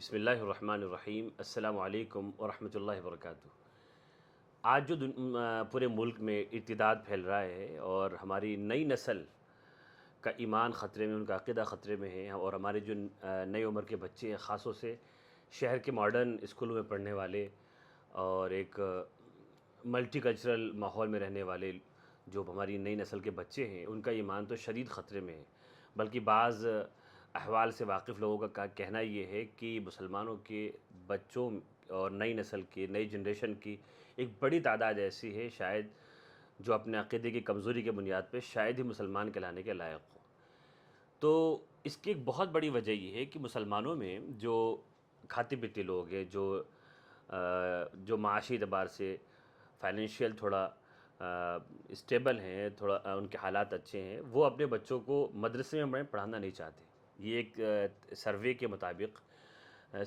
بسم اللہ الرحمن الرحیم۔ السلام علیکم ورحمۃ اللہ وبرکاتہ۔ آج جو پورے ملک میں ارتداد پھیل رہا ہے اور ہماری نئی نسل کا ایمان خطرے میں، ان کا عقیدہ خطرے میں ہے، اور ہمارے جو نئی عمر کے بچے ہیں، خاص طور سے شہر کے ماڈرن اسکولوں میں پڑھنے والے اور ایک ملٹی کلچرل ماحول میں رہنے والے جو ہماری نئی نسل کے بچے ہیں، ان کا ایمان تو شدید خطرے میں ہے۔ بلکہ بعض احوال سے واقف لوگوں کا کہنا یہ ہے کہ مسلمانوں کے بچوں اور نئی نسل کی، نئی جنریشن کی ایک بڑی تعداد ایسی ہے شاید جو اپنے عقیدے کی کمزوری کے بنیاد پہ شاید ہی مسلمان کہلانے کے لائق ہو۔ تو اس کی ایک بہت بڑی وجہ یہ ہے کہ مسلمانوں میں جو کھاتے پیتے لوگ ہیں، جو معاشی اعتبار سے فائنینشیل تھوڑا اسٹیبل ہیں، تھوڑا ان کے حالات اچھے ہیں، وہ اپنے بچوں کو مدرسے میں پڑھانا نہیں چاہتے۔ یہ ایک سروے کے مطابق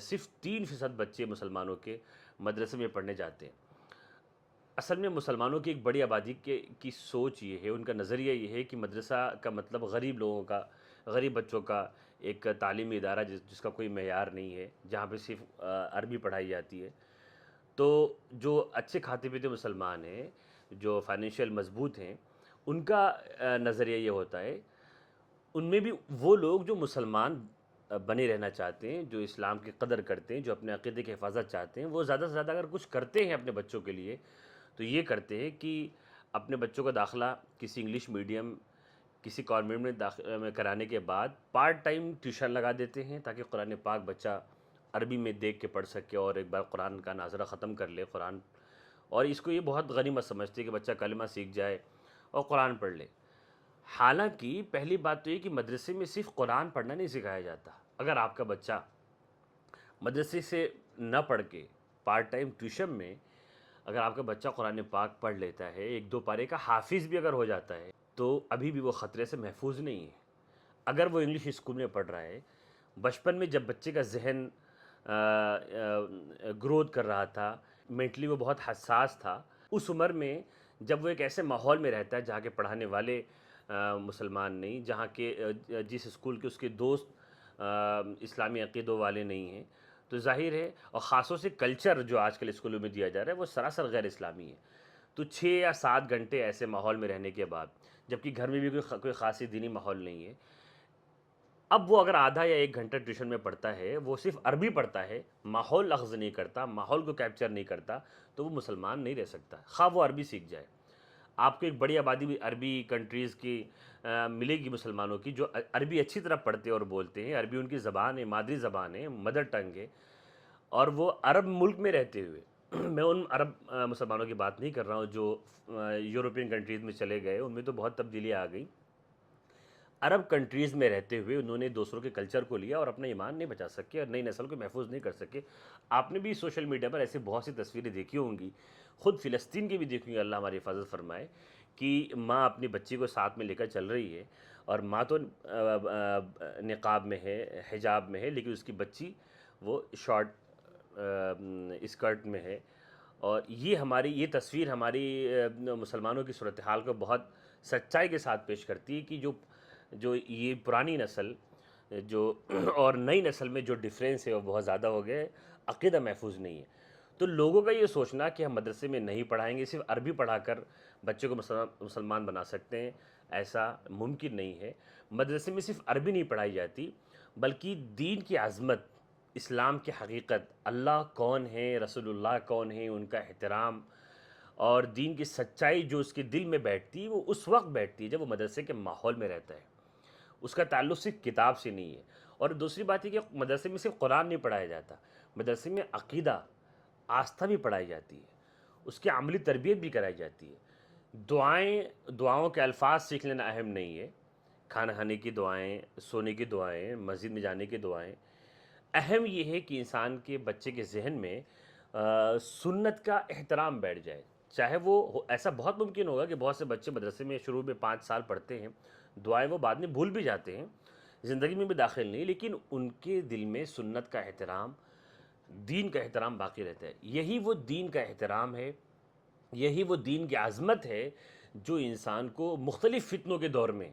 صرف 3% بچے مسلمانوں کے مدرسے میں پڑھنے جاتے ہیں۔ اصل میں مسلمانوں کی ایک بڑی آبادی کی سوچ یہ ہے، ان کا نظریہ یہ ہے کہ مدرسہ کا مطلب غریب لوگوں کا، غریب بچوں کا ایک تعلیمی ادارہ جس کا کوئی معیار نہیں ہے، جہاں پہ صرف عربی پڑھائی جاتی ہے۔ تو جو اچھے کھاتے پیتے مسلمان ہیں، جو فائنینشیل مضبوط ہیں، ان کا نظریہ یہ ہوتا ہے، ان میں بھی وہ لوگ جو مسلمان بنے رہنا چاہتے ہیں، جو اسلام کی قدر کرتے ہیں، جو اپنے عقیدے کی حفاظت چاہتے ہیں، وہ زیادہ سے زیادہ اگر کچھ کرتے ہیں اپنے بچوں کے لیے تو یہ کرتے ہیں کہ اپنے بچوں کا داخلہ کسی انگلش میڈیم، کسی کانوینٹ میں کرانے کے بعد پارٹ ٹائم ٹیوشن لگا دیتے ہیں تاکہ قرآن پاک بچہ عربی میں دیکھ کے پڑھ سکے اور ایک بار قرآن کا ناظرہ ختم کر لے قرآن، اور اس کو یہ بہت غنیمت سمجھتے ہیں کہ بچہ کلمہ سیکھ جائے اور قرآن پڑھ لے۔ حالانکہ پہلی بات تو یہ کہ مدرسے میں صرف قرآن پڑھنا نہیں سکھایا جاتا۔ اگر آپ کا بچہ مدرسے سے نہ پڑھ کے پارٹ ٹائم ٹیوشن میں اگر آپ کا بچہ قرآن پاک پڑھ لیتا ہے، ایک دو پارے کا حافظ بھی اگر ہو جاتا ہے، تو ابھی بھی وہ خطرے سے محفوظ نہیں ہے۔ اگر وہ انگلش اسکول میں پڑھ رہا ہے، بچپن میں جب بچے کا ذہن گروتھ کر رہا تھا، مینٹلی وہ بہت حساس تھا، اس عمر میں جب وہ ایک ایسے ماحول میں رہتا ہے جہاں کے پڑھانے والے مسلمان نہیں، جہاں کے جس اسکول کے اس کے دوست اسلامی عقیدوں والے نہیں ہیں، تو ظاہر ہے، اور خاص طور سے کلچر جو آج کل اسکولوں میں دیا جا رہا ہے وہ سراسر غیر اسلامی ہے۔ تو 6 یا 7 گھنٹے ایسے ماحول میں رہنے کے بعد، جبکہ گھر میں بھی کوئی خاصی دینی ماحول نہیں ہے، اب وہ اگر آدھا یا 1 گھنٹہ ٹیوشن میں پڑھتا ہے، وہ صرف عربی پڑھتا ہے، ماحول اخذ نہیں کرتا، ماحول کو کیپچر نہیں کرتا، تو وہ مسلمان نہیں رہ سکتا، خواہ وہ عربی سیکھ جائے۔ آپ کو ایک بڑی آبادی بھی عربی کنٹریز کی ملے گی مسلمانوں کی، جو عربی اچھی طرح پڑھتے اور بولتے ہیں، عربی ان کی زبان ہے، مادری زبان ہے، مدر ٹنگ ہے، اور وہ عرب ملک میں رہتے ہوئے میں ان عرب مسلمانوں کی بات نہیں کر رہا ہوں جو یورپین کنٹریز میں چلے گئے، ان میں تو بہت تبدیلیاں آ گئی۔ عرب کنٹریز میں رہتے ہوئے انہوں نے دوسروں کے کلچر کو لیا اور اپنا ایمان نہیں بچا سکے اور نئی نسل کو محفوظ نہیں کر سکے۔ آپ نے بھی سوشل میڈیا پر ایسی بہت سی تصویریں دیکھی ہوں گی، خود فلسطین کی بھی دیکھی ہوئی، اللہ ہماری حفاظت فرمائے، کہ ماں اپنی بچی کو ساتھ میں لے کر چل رہی ہے، اور ماں تو نقاب میں ہے، حجاب میں ہے، لیکن اس کی بچی وہ شارٹ اسکرٹ میں ہے۔ اور یہ تصویر ہماری مسلمانوں کی صورتحال کو بہت سچائی کے ساتھ پیش کرتی ہے کہ جو یہ پرانی نسل جو اور نئی نسل میں جو ڈیفرنس ہے وہ بہت زیادہ ہو گیا ہے، عقیدہ محفوظ نہیں ہے۔ تو لوگوں کا یہ سوچنا کہ ہم مدرسے میں نہیں پڑھائیں گے، صرف عربی پڑھا کر بچوں کو مسلمان بنا سکتے ہیں، ایسا ممکن نہیں ہے۔ مدرسے میں صرف عربی نہیں پڑھائی جاتی، بلکہ دین کی عظمت، اسلام کی حقیقت، اللہ کون ہے، رسول اللہ کون ہے، ان کا احترام اور دین کی سچائی جو اس کے دل میں بیٹھتی ہے، وہ اس وقت بیٹھتی ہے جب وہ مدرسے کے ماحول میں رہتا ہے۔ اس کا تعلق صرف کتاب سے نہیں ہے۔ اور دوسری بات یہ کہ مدرسے میں صرف قرآن نہیں پڑھایا جاتا، مدرسے میں عقیدہ، آستھا بھی پڑھائی جاتی ہے، اس کی عملی تربیت بھی کرائی جاتی ہے۔ دعاؤں کے الفاظ سیکھ لینا اہم نہیں ہے، کھانا کھانے کی دعائیں، سونے کی دعائیں، مسجد میں جانے کی دعائیں، اہم یہ ہے کہ انسان کے بچے کے ذہن میں سنت کا احترام بیٹھ جائے۔ چاہے وہ ایسا بہت ممکن ہوگا کہ بہت سے بچے مدرسے میں شروع میں 5 سال پڑھتے ہیں، دعائیں وہ بعد میں بھول بھی جاتے ہیں، زندگی میں بھی داخل نہیں، لیکن ان کے دل میں سنت کا احترام، دین کا احترام باقی رہتا ہے۔ یہی وہ دین کا احترام ہے، یہی وہ دین کی عظمت ہے جو انسان کو مختلف فتنوں کے دور میں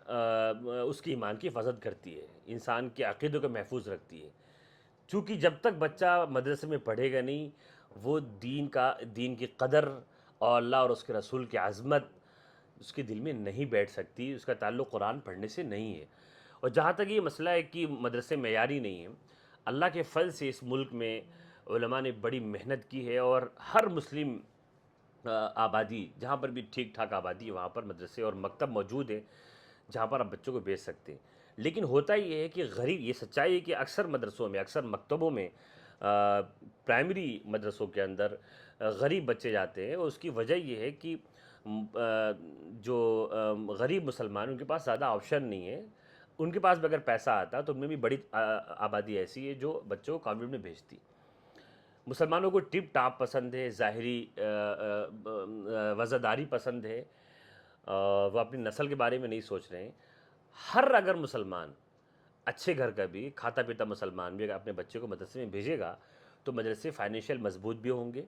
اس کی ایمان کی حفاظت کرتی ہے، انسان کے عقیدوں کو محفوظ رکھتی ہے، چونکہ جب تک بچہ مدرسے میں پڑھے گا نہیں وہ دین کی قدر اور اللہ اور اس کے رسول کی عظمت اس کے دل میں نہیں بیٹھ سکتی، اس کا تعلق قرآن پڑھنے سے نہیں ہے۔ اور جہاں تک یہ مسئلہ ہے کہ مدرسے معیاری نہیں ہیں، اللہ کے فضل سے اس ملک میں علماء نے بڑی محنت کی ہے، اور ہر مسلم آبادی جہاں پر بھی ٹھیک ٹھاک آبادی ہے وہاں پر مدرسے اور مکتب موجود ہیں جہاں پر آپ بچوں کو بھیج سکتے ہیں۔ لیکن ہوتا یہ ہے کہ غریب، یہ سچائی ہے کہ اکثر مدرسوں میں، اکثر مکتبوں میں، پرائمری مدرسوں کے اندر غریب بچے جاتے ہیں، اور اس کی وجہ یہ ہے کہ جو غریب مسلمان ان کے پاس زیادہ آپشن نہیں ہے، ان کے پاس بھی اگر پیسہ آتا تو ان میں بھی بڑی آبادی ایسی ہے جو بچوں کو کانوینٹ میں بھیجتی۔ مسلمانوں کو ٹپ ٹاپ پسند ہے، ظاہری وزاداری پسند ہے، وہ اپنی نسل کے بارے میں نہیں سوچ رہے ہیں۔ ہر اگر مسلمان اچھے گھر کا بھی کھاتا پیتا مسلمان بھی اگر اپنے بچے کو مدرسے میں بھیجے گا تو مدرسے فائنینشیل مضبوط بھی ہوں گے،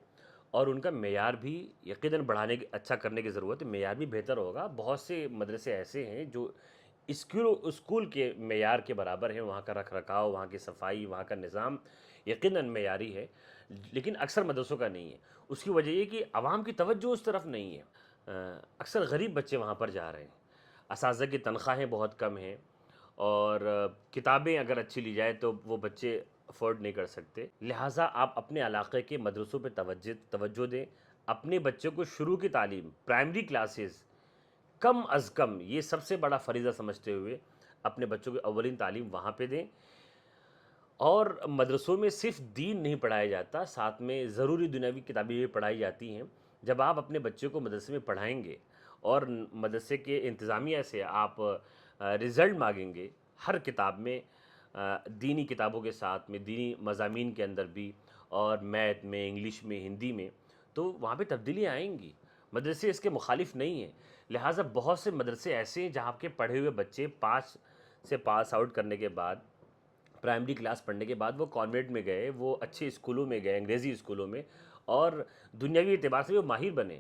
اور ان کا معیار بھی یقیناً اچھا کرنے کی ضرورت ہے، معیار بھی بہتر ہوگا۔ بہت سے مدرسے ایسے ہیں جو اسکول کے معیار کے برابر ہیں، وہاں کا رکھ رکھاؤ، وہاں کی صفائی، وہاں کا نظام یقیناً معیاری ہے، لیکن اکثر مدرسوں کا نہیں ہے۔ اس کی وجہ یہ کہ عوام کی توجہ اس طرف نہیں ہے، اکثر غریب بچے وہاں پر جا رہے ہیں، اساتذہ کی تنخواہیں بہت کم ہیں، اور کتابیں اگر اچھی لی جائے تو وہ بچے افورڈ نہیں کر سکتے۔ لہٰذا آپ اپنے علاقے کے مدرسوں پہ توجہ دیں، اپنے بچوں کو شروع کی تعلیم، پرائمری کلاسز کم از کم، یہ سب سے بڑا فریضہ سمجھتے ہوئے اپنے بچوں کو اولین تعلیم وہاں پہ دیں۔ اور مدرسوں میں صرف دین نہیں پڑھایا جاتا، ساتھ میں ضروری دنیاوی کتابیں بھی پڑھائی جاتی ہیں۔ جب آپ اپنے بچے کو مدرسے میں پڑھائیں گے اور مدرسے کے انتظامیہ سے آپ رزلٹ مانگیں گے، ہر کتاب میں دینی کتابوں کے ساتھ میں دینی مضامین کے اندر بھی، اور میتھ میں، انگلش میں، ہندی میں، تو وہاں پہ تبدیلیاں آئیں گی۔ مدرسے اس کے مخالف نہیں ہیں، لہٰذا بہت سے مدرسے ایسے ہیں جہاں کے پڑھے ہوئے بچے پاس آؤٹ کرنے کے بعد، پرائمری کلاس پڑھنے کے بعد وہ کانوینٹ میں گئے، وہ اچھے اسکولوں میں گئے، انگریزی اسکولوں میں، اور دنیاوی اعتبار سے وہ ماہر بنے۔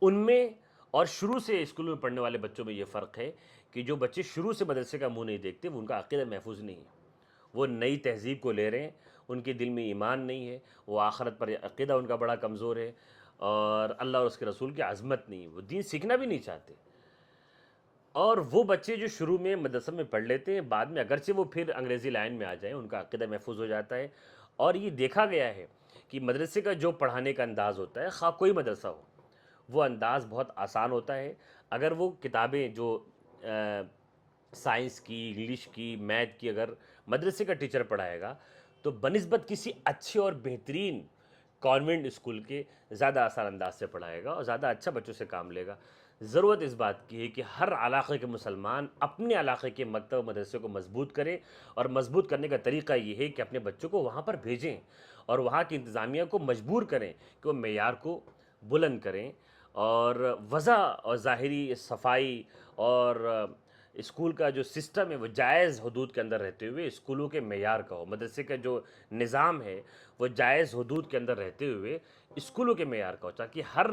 ان میں اور شروع سے اسکول میں پڑھنے والے بچوں میں یہ فرق ہے کہ جو بچے شروع سے مدرسے کا منہ نہیں دیکھتے وہ ان کا عقیدہ محفوظ نہیں ہے، وہ نئی تہذیب کو لے رہے ہیں، ان کے دل میں ایمان نہیں ہے، وہ آخرت پر عقیدہ ان کا بڑا کمزور ہے، اور اللہ اور اس کے رسول کی عظمت نہیں ہے، وہ دین سیکھنا بھی نہیں چاہتے۔ اور وہ بچے جو شروع میں مدرسہ میں پڑھ لیتے ہیں، بعد میں اگرچہ وہ پھر انگریزی لائن میں آ جائیں، ان کا عقیدہ محفوظ ہو جاتا ہے۔ اور یہ دیکھا گیا ہے کہ مدرسے کا جو پڑھانے کا انداز ہوتا ہے، خواہ کوئی مدرسہ ہو، وہ انداز بہت آسان ہوتا ہے۔ اگر وہ کتابیں جو سائنس کی، انگلش کی، میتھ کی اگر مدرسے کا ٹیچر پڑھائے گا تو بنسبت کسی اچھے اور بہترین کانوینٹ اسکول کے زیادہ آسان انداز سے پڑھائے گا اور زیادہ اچھا بچوں سے کام لے گا۔ ضرورت اس بات کی ہے کہ ہر علاقے کے مسلمان اپنے علاقے کے مکتب و مدرسے کو مضبوط کریں، اور مضبوط کرنے کا طریقہ یہ ہے کہ اپنے بچوں کو وہاں پر بھیجیں، اور وہاں کی انتظامیہ کو مجبور کریں کہ وہ معیار کو بلند کریں، اور وضع اور ظاہری صفائی اور اسکول کا جو سسٹم ہے وہ جائز حدود کے اندر رہتے ہوئے اسکولوں کے معیار کا ہو، مدرسے کا جو نظام ہے وہ جائز حدود کے اندر رہتے ہوئے اسکولوں کے معیار کا ہو، تاکہ ہر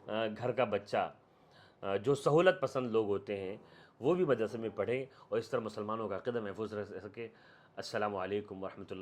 گھر کا بچہ جو سہولت پسند لوگ ہوتے ہیں وہ بھی مدرسے میں پڑھیں، اور اس طرح مسلمانوں کا عقیدہ محفوظ رہ سکے۔ السلام علیکم ورحمۃ اللہ۔